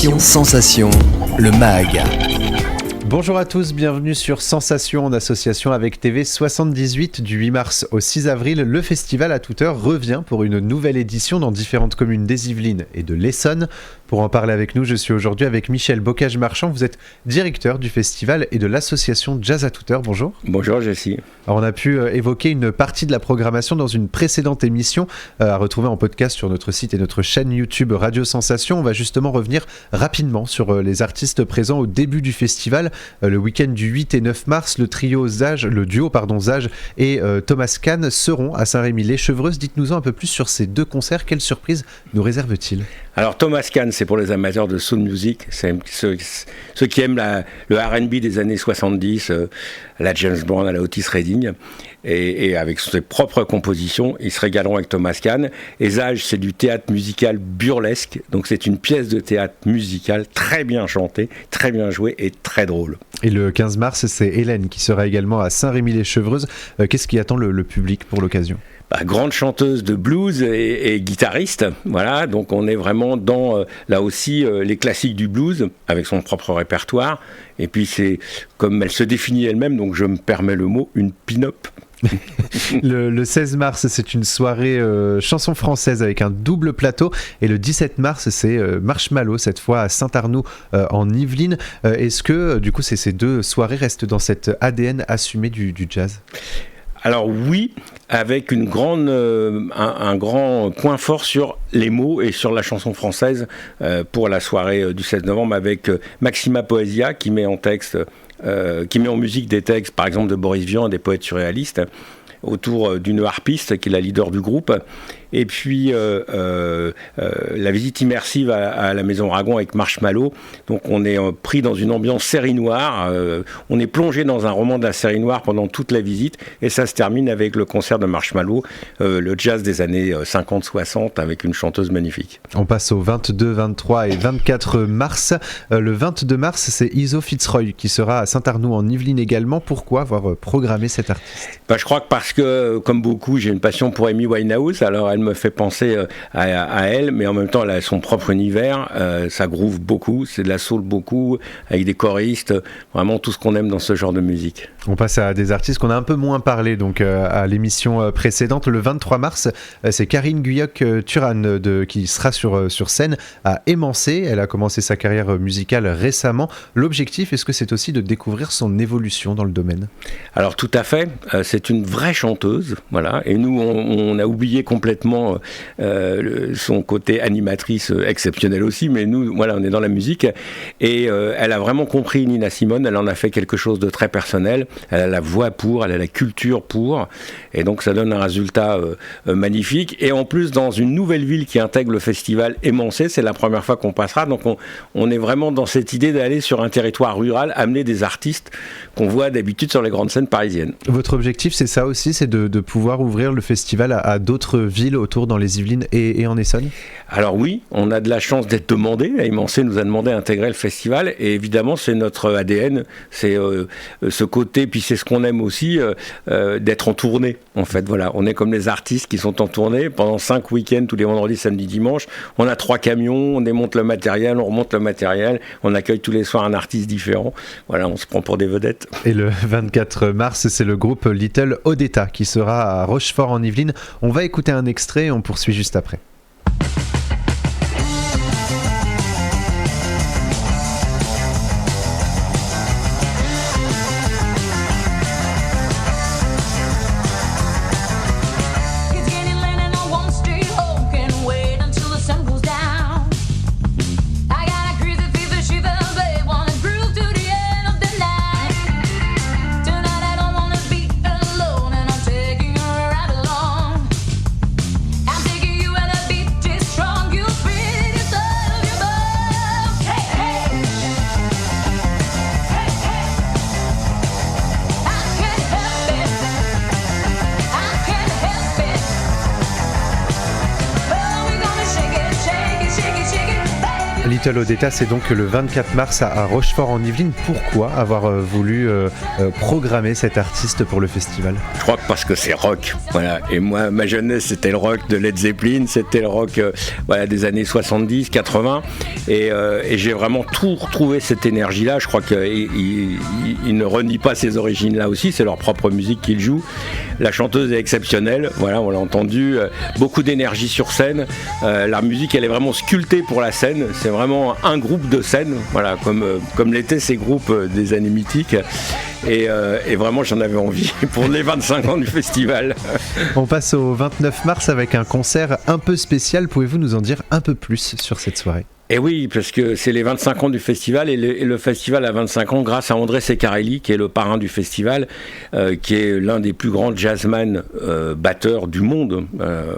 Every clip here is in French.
Sensation, le MAG. Bonjour à tous, bienvenue sur Sensation en association avec TV78 du 8 mars au 6 avril. Le festival à toute heure revient pour une nouvelle édition dans différentes communes des Yvelines et de l'Essonne. Pour en parler avec nous, je suis aujourd'hui avec Michel Bocage-Marchand. Vous êtes directeur du festival et de l'association Jazz à toute heure. Bonjour. Bonjour Jessie. Alors on a pu évoquer une partie de la programmation dans une précédente émission à retrouver en podcast sur notre site et notre chaîne YouTube Radio Sensation. On va justement revenir rapidement sur les artistes présents au début du festival. Le week-end du 8 et 9 mars, le duo Zage et Thomas Kahn seront à Saint-Rémy-lès-Chevreuse. Dites-nous-en un peu plus sur ces deux concerts. Quelle surprise nous réserve-t-il ? Alors Thomas Kahn, c'est pour les amateurs de soul music, c'est ceux qui aiment le R&B des années 70, la James Brown, à la Otis Redding, et avec ses propres compositions, ils se régaleront avec Thomas Kahn. Et Zage, c'est du théâtre musical burlesque, donc c'est une pièce de théâtre musical très bien chantée, très bien jouée et très drôle. Et le 15 mars, c'est Hélène qui sera également à Saint-Rémy-lès-Chevreuse. Qu'est-ce qui attend le public pour l'occasion ? Grande chanteuse de blues et guitariste, voilà, donc on est vraiment dans, là aussi, les classiques du blues, avec son propre répertoire, et puis c'est, comme elle se définit elle-même, donc je me permets le mot, une pin-up. Le 16 mars, c'est une soirée chanson française avec un double plateau, et le 17 mars, c'est Marshmallow, cette fois à Saint-Arnoux en Yvelines. Est-ce que, du coup, ces deux soirées restent dans cet ADN assumé du jazz ? Alors oui, avec un grand point fort sur les mots et sur la chanson française pour la soirée du 16 novembre avec Maxima Poesia qui met en musique des textes, par exemple de Boris Vian, des poètes surréalistes, autour d'une harpiste qui est la leader du groupe. Et puis la visite immersive à la Maison Ragon avec Marshmallow. Donc on est pris dans une ambiance série noire. On est plongé dans un roman de la série noire pendant toute la visite. Et ça se termine avec le concert de Marshmallow, le jazz des années 50-60 avec une chanteuse magnifique. On passe au 22, 23 et 24 mars. Le 22 mars, c'est Iso Fitzroy qui sera à Saint-Arnoux en Yvelines également. Pourquoi avoir programmé cet artiste ? Je crois que parce que, comme beaucoup, j'ai une passion pour Amy Winehouse. Alors elle me fait penser à elle, mais en même temps elle a son propre univers, ça groove beaucoup, c'est de la soul beaucoup, avec des choristes, vraiment tout ce qu'on aime dans ce genre de musique. On passe à des artistes qu'on a un peu moins parlé donc à l'émission précédente. Le 23 mars, c'est Karine Guyot-Turan qui sera sur scène à Émancé. Elle a commencé sa carrière musicale récemment. L'objectif, est-ce que c'est aussi de découvrir son évolution dans le domaine ? Alors tout à fait, c'est une vraie chanteuse, voilà, et nous on a oublié complètement son côté animatrice exceptionnel aussi, mais nous, voilà, on est dans la musique, et elle a vraiment compris Nina Simone, elle en a fait quelque chose de très personnel, elle a la voix pour, elle a la culture pour, et donc ça donne un résultat magnifique, et en plus dans une nouvelle ville qui intègre le festival Émancé, c'est la première fois qu'on passera, donc on est vraiment dans cette idée d'aller sur un territoire rural, amener des artistes qu'on voit d'habitude sur les grandes scènes parisiennes. Votre objectif, c'est ça aussi, c'est de pouvoir ouvrir le festival à d'autres villes autour dans les Yvelines et en Essonne ? Alors oui, on a de la chance d'être demandé. Émancé nous a demandé d'intégrer le festival, et évidemment c'est notre ADN, c'est ce côté, puis c'est ce qu'on aime aussi, d'être en tournée. En fait, voilà, on est comme les artistes qui sont en tournée pendant 5 week-ends, tous les vendredis, samedis, dimanches. On a 3 camions, on démonte le matériel, on remonte le matériel, on accueille tous les soirs un artiste différent. Voilà, on se prend pour des vedettes. Et le 24 mars, c'est le groupe Little Odetta qui sera à Rochefort en Yvelines. On va écouter un extrait et on poursuit juste après. I'm taking you at a Little Odetta, c'est donc le 24 mars à Rochefort en Yvelines. Pourquoi avoir voulu programmer cet artiste pour le festival ? Je crois que parce que c'est rock, voilà. Et moi, ma jeunesse, c'était le rock de Led Zeppelin, c'était le rock des années 70, 80. Et j'ai vraiment tout retrouvé cette énergie-là. Je crois qu'il ne renie pas ses origines-là aussi, c'est leur propre musique qu'il joue. La chanteuse est exceptionnelle, voilà, on l'a entendu. Beaucoup d'énergie sur scène. La musique, elle est vraiment sculptée pour la scène. C'est vraiment un groupe de scène, voilà, comme l'étaient ces groupes des années mythiques. Et vraiment, j'en avais envie pour les 25 ans du festival. On passe au 29 mars avec un concert un peu spécial. Pouvez-vous nous en dire un peu plus sur cette soirée ? Et oui, parce que c'est les 25 ans du festival et le festival a 25 ans grâce à André Ceccarelli, qui est le parrain du festival, qui est l'un des plus grands jazzman batteurs du monde,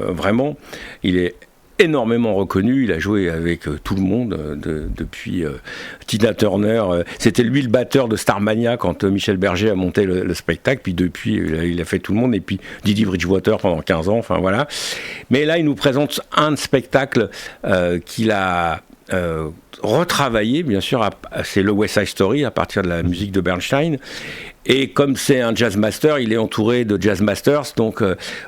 vraiment. Il est énormément reconnu, il a joué avec tout le monde depuis Tina Turner, c'était lui le batteur de Starmania quand Michel Berger a monté le spectacle, puis depuis il a fait tout le monde, et puis Didi Bridgewater pendant 15 ans, enfin voilà. Mais là il nous présente un spectacle qu'il a retravaillé, bien sûr, c'est le West Side Story à partir de la musique de Bernstein. Et comme c'est un jazz master, il est entouré de jazz masters, donc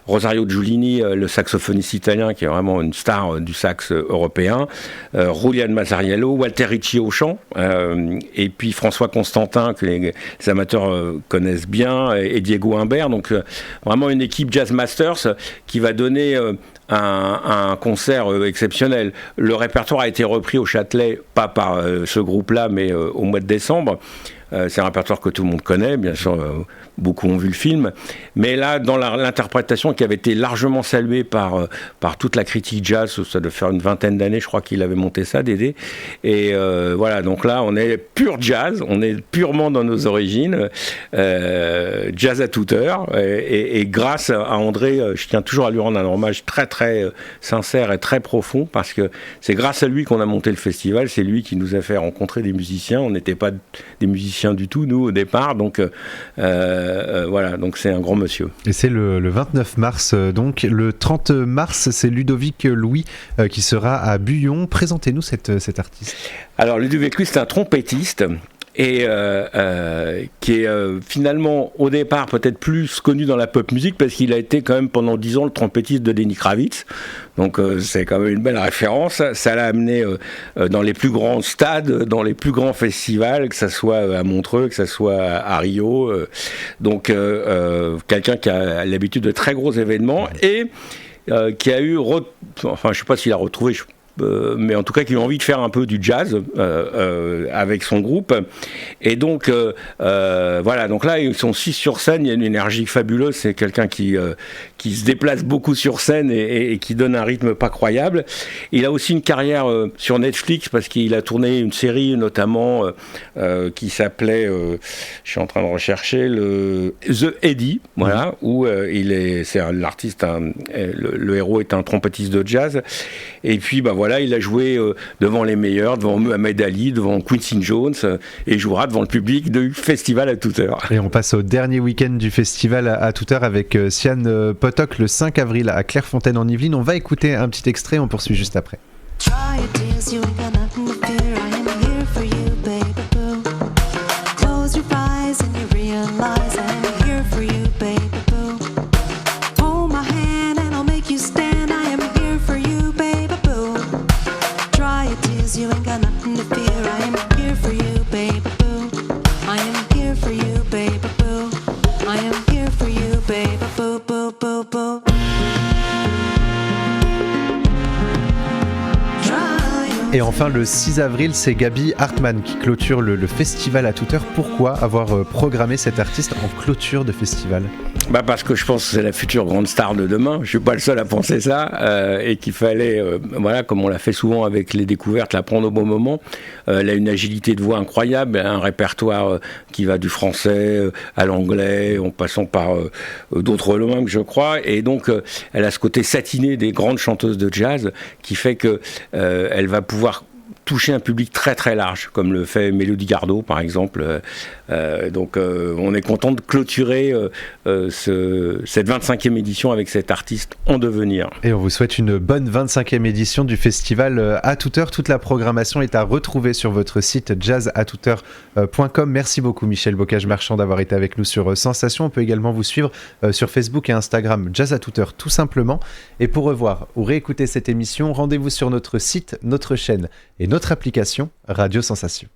Rosario Giulini, le saxophoniste italien, qui est vraiment une star du sax européen, Julian Mazzariello, Walter Ricci au chant, et puis François Constantin, que les amateurs connaissent bien, et Diego Humbert, donc vraiment une équipe jazz masters qui va donner un concert exceptionnel. Le répertoire a été repris au Châtelet, pas par ce groupe-là, mais au mois de décembre. C'est un répertoire que tout le monde connaît, bien sûr, beaucoup ont vu le film, mais là, dans l'interprétation qui avait été largement saluée par toute la critique jazz, ça doit faire une vingtaine d'années, je crois qu'il avait monté ça, Dédé, et voilà, donc là, on est pur jazz, on est purement dans nos origines, jazz à toute heure, et grâce à André, je tiens toujours à lui rendre un hommage très très sincère et très profond, parce que c'est grâce à lui qu'on a monté le festival, c'est lui qui nous a fait rencontrer des musiciens, on n'était pas des musiciens du tout, nous, au départ, donc voilà, donc c'est un grand monsieur. Et c'est le 29 mars, donc le 30 mars, c'est Ludovic Louis qui sera à Buyon. Présentez-nous cet artiste. Alors Ludovic Louis, c'est un trompettiste, et qui est finalement au départ peut-être plus connu dans la pop musique parce qu'il a été quand même pendant 10 ans le trompettiste de Lenny Kravitz, donc c'est quand même une belle référence. Ça l'a amené dans les plus grands stades, dans les plus grands festivals, que ça soit à Montreux, que ça soit à Rio, donc quelqu'un qui a l'habitude de très gros événements et qui a eu, enfin je sais pas s'il a retrouvé, mais en tout cas qui a envie de faire un peu du jazz avec son groupe, et donc voilà, donc là ils sont 6 sur scène, il y a une énergie fabuleuse, c'est quelqu'un qui se déplace beaucoup sur scène et qui donne un rythme pas croyable. Il a aussi une carrière sur Netflix parce qu'il a tourné une série notamment qui s'appelait, je suis en train de rechercher, The Eddie, voilà, où c'est l'artiste, le héros est un trompettiste de jazz, et puis bah voilà, il a joué devant les meilleurs, devant Muhammad Ali, devant Quincy Jones, et jouera devant le public du festival à toute heure. Et on passe au dernier week-end du festival à toute heure avec Sian Potok le 5 avril à Clairefontaine en Yvelines. On va écouter un petit extrait, on poursuit juste après. Et enfin, le 6 avril, c'est Gaby Hartmann qui clôture le festival à toute heure. Pourquoi avoir programmé cet artiste en clôture de festival ? Bah parce que je pense que c'est la future grande star de demain. Je suis pas le seul à penser ça, et qu'il fallait, voilà, comme on l'a fait souvent avec les découvertes, la prendre au bon moment. Elle a une agilité de voix incroyable, un répertoire qui va du français à l'anglais, en passant par d'autres langues, je crois. Et donc, elle a ce côté satiné des grandes chanteuses de jazz qui fait que elle va pouvoir toucher un public très très large, comme le fait Mélodie Gardot par exemple. Donc on est content de clôturer cette 25e édition avec cet artiste en devenir. Et on vous souhaite une bonne 25e édition du festival À toute heure. Toute la programmation est à retrouver sur votre site jazzatoutheure.com. Merci beaucoup Michel Bocage-Marchand d'avoir été avec nous sur Sensation. On peut également vous suivre sur Facebook et Instagram Jazz à toute heure tout simplement. Et pour revoir ou réécouter cette émission, rendez-vous sur notre site, notre chaîne et notre application Radio Sensation.